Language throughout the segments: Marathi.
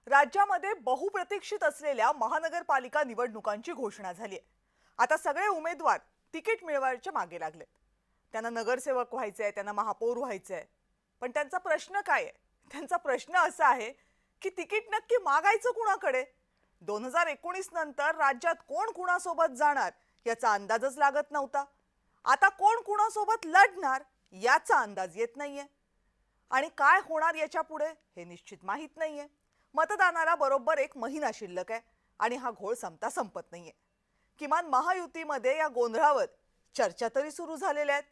राज्यामध्ये बहुप्रतीक्षित असलेल्या महानगरपालिका निवडणुकांची घोषणा झाली आहे। आता सगळे उमेदवार तिकीट मिळवायच्या मागे लागलेत। त्यांना नगरसेवक व्हायचे आहे, त्यांना महापौर व्हायचे आहे। पण त्यांचा प्रश्न काय आहे? त्यांचा प्रश्न असा आहे की तिकीट नक्की मागायचं कुणाकडे? 2019 नंतर राज्यात कोण कुणासोबत जाणार याचा अंदाजच लागत नव्हता। आता कोण कुणासोबत लढणार याचा अंदाज येत नाहीये आणि काय होणार याच्या पुढे हे निश्चित माहित नाहीये। मतदानाला बरोबर 1 महिना शिल्लक आहे आणि हा घोळ संपता संपत नाहीये। किमान महायुतीमध्ये या गोंधळावर चर्चा तरी सुरू झालेल्या आहेत।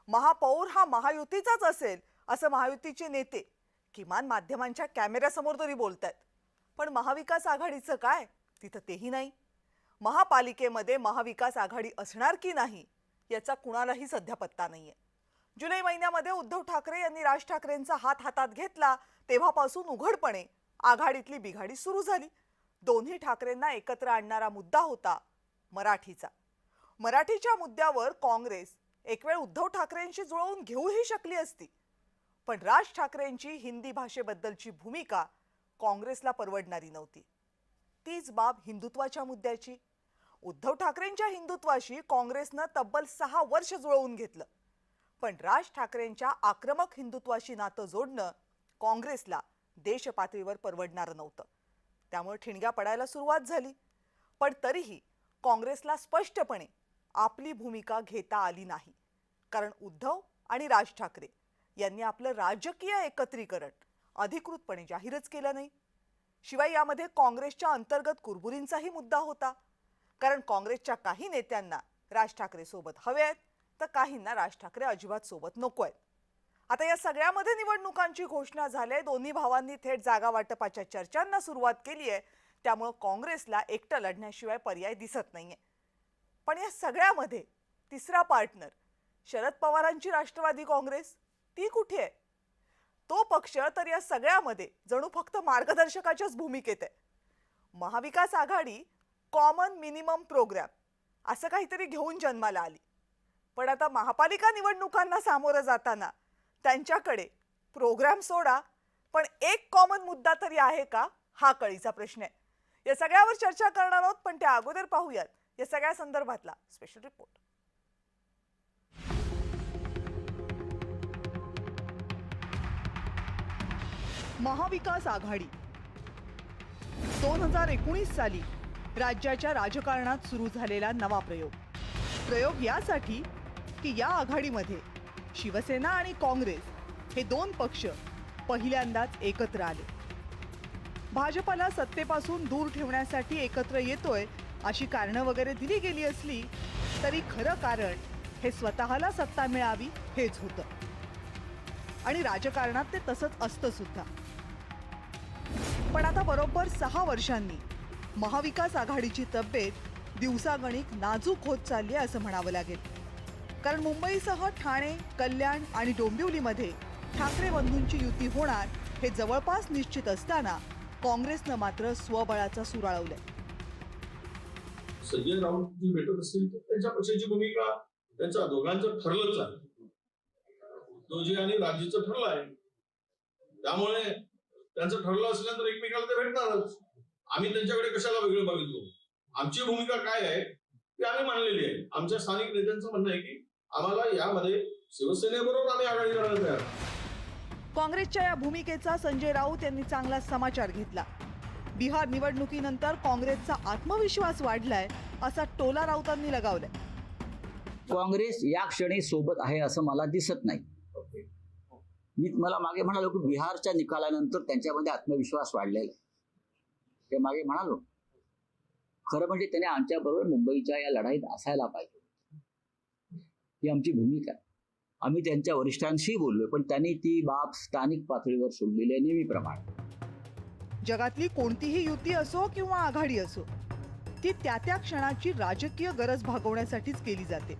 महापौर हा महायुतीचाच असेल असं महायुतीचे नेते किमान माध्यमांच्या कॅमेऱ्यासमोर तरी बोलतायत। पण महाविकास आघाडीचं काय? तिथं तेही नाही। महापालिकेमध्ये महाविकास आघाडी असणार की नाही याचा कुणालाही सध्या पत्ता नाहीये। जुलै महिन्यामध्ये उद्धव ठाकरे यांनी राज ठाकरेंचा हात हातात घेतला तेव्हापासून उघडपणे आघाडीतली बिघाडी सुरू झाली। दोन्ही ठाकरेंना एकत्र आणणारा मुद्दा होता मराठीचा। मराठीच्या मुद्द्यावर काँग्रेस एक वेळ उद्धव ठाकरेंशी जुळवून घेऊही शकली असती, पण राज ठाकरेंची हिंदी भाषेबद्दलची भूमिका काँग्रेसला परवडणारी नव्हती। तीच बाब हिंदुत्वाच्या मुद्द्याची। उद्धव ठाकरेंच्या हिंदुत्वाशी काँग्रेसनं तब्बल 6 वर्ष जुळवून घेतलं, पण राज ठाकरेंच्या आक्रमक हिंदुत्वाशी नातं जोडणं काँग्रेसला देश पातळीवर परवडणार नव्हतं। त्यामुळे ठिणग्या पडायला सुरुवात झाली। पण तरीही काँग्रेसला स्पष्टपणे आपली भूमिका घेता आली नाही, कारण उद्धव आणि राज ठाकरे यांनी आपलं राजकीय एकत्रीकरण अधिकृतपणे जाहीरच केलं नाही। शिवाय यामध्ये काँग्रेसच्या अंतर्गत कुरबुरींचाही मुद्दा होता, कारण काँग्रेसच्या काही नेत्यांना राज ठाकरे सोबत हवे आहेत तर काहींना राज ठाकरे अजिबात सोबत नको आहेत। आता या सगळ्यामध्ये निवडणुकांची घोषणा झाली। दोन्ही भावांनी थेट जागा वाटपाच्या चर्चांना सुरुवात केली आहे। त्यामुळे काँग्रेसला एकटं लढण्याशिवाय पर्याय दिसत नाहीये। पण या सगळ्यामध्ये तिसरा पार्टनर शरद पवारांची राष्ट्रवादी काँग्रेस ती कुठे आहे? तो पक्ष तर या सगळ्यामध्ये जणू फक्त मार्गदर्शकाच्याच भूमिकेत आहे। महाविकास आघाडी कॉमन मिनिमम प्रोग्राम असं काहीतरी घेऊन जन्माला आली, पण आता महापालिका निवडणुकांना सामोरं जाताना त्यांच्याकडे प्रोग्राम सोडा पण एक कॉमन मुद्दा तरी आहे का हा कळीचा प्रश्न आहे। या सगळ्यावर चर्चा करणार आहोत, पण त्या अगोदर पाहूयात या सगळ्या संदर्भातला स्पेशल रिपोर्ट। महाविकास आघाडी 2019 साली राज्याच्या राजकारणात सुरू झालेला नवा प्रयोग यासाठी की या आघाडीमध्ये शिवसेना आणि काँग्रेस हे 2 पक्ष पहिल्यांदाच एकत्र आले। भाजपला सत्तेपासून दूर ठेवण्यासाठी एकत्र येतोय अशी कारणं वगैरे दिली गेली असली तरी खरं कारण हे स्वतःला सत्ता मिळावी हेच होतं आणि राजकारणात ते तसंच असतं सुद्धा। पण आता बरोबर 6 वर्षांनी महाविकास आघाडीची तब्येत दिवसागणिक नाजूक होत चालली आहे असं म्हणावं लागेल, कारण मुंबईसह ठाणे, कल्याण आणि डोंबिवलीमध्ये ठाकरे बंधूंची युती होणार हे जवळपास निश्चित असताना काँग्रेसनं मात्र स्वबळाचा सूर आळवलाय। संजय राऊत जी भेटत असतील तर त्यांच्या पक्षाची भूमिका त्यांच्या दोघांचं ठरलंच आहे। उद्धवजी आणि राजीचं ठरलं आहे, त्यामुळे त्यांचं ठरलं असल्यानंतर एकमेकाला ते भेटणारच। आम्ही त्यांच्याकडे कशाला वेगळं बघितलो? आमची भूमिका काय आहे ती आम्ही मांडलेली आहे। आमच्या स्थानिक नेत्यांचं म्हणणं आहे की आम्हाला यामध्ये शिवसेनेबरोबर आम्ही आघाडी करायला तयार। काँग्रेसच्या या भूमिकेचा संजय राऊत यांनी चांगला समाचार घेतला। बिहार निवडणुकीनंतर काँग्रेसचा आत्मविश्वास वाढलाय असा टोला राऊतांनी लगावलाय। काँग्रेस या क्षणी सोबत आहे असं मला दिसत नाही। मी मला मागे म्हणालो की बिहारच्या निकालानंतर त्यांच्यामध्ये आत्मविश्वास वाढलेला आहे, ते मागे म्हणालो। खरं म्हणजे त्याने आमच्याबरोबर मुंबईच्या या लढाईत असायला पाहिजे, ही आमची भूमिका आहे। आम्ही त्यांच्या वरिष्ठांशी बोललोय, पण त्यांनी ती बाब स्थानिक पातळीवर सोडलेली आहे नेहमीप्रमाणे। जगातली कोणतीही युती असो किंवा आघाडी असो, ती त्या क्षणाची राजकीय गरज भागवण्यासाठीच केली जाते।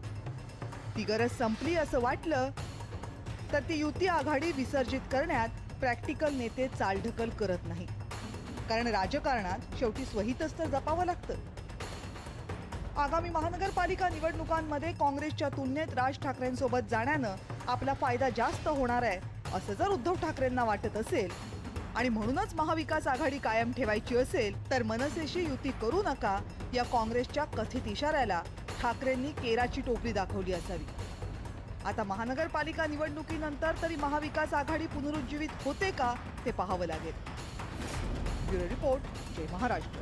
ती गरज संपली असं वाटलं तर ती युती आघाडी विसर्जित करण्यात प्रॅक्टिकल नेते चालढकल करत नाही, कारण राजकारणात शेवटी स्वहितच तर जपावं लागतं। आगामी महानगरपालिका निवडणुकांमध्ये काँग्रेसच्या तुलनेत राज ठाकरेंसोबत जाण्यानं आपला फायदा जास्त होणार आहे असं जर उद्धव ठाकरेंना वाटत असेल आणि म्हणूनच महाविकास आघाडी कायम ठेवायची असेल तर मनसेशी युती करू नका या काँग्रेसच्या कथित इशाऱ्याला ठाकरेंनी केराची टोपली दाखवली असावी. आता महानगरपालिका निवडणुकीनंतर तरी महाविकास आघाडी पुनरुज्जीवित होते का ते पाहावं लागेल. ब्युरो रिपोर्ट, जय महाराष्ट्र.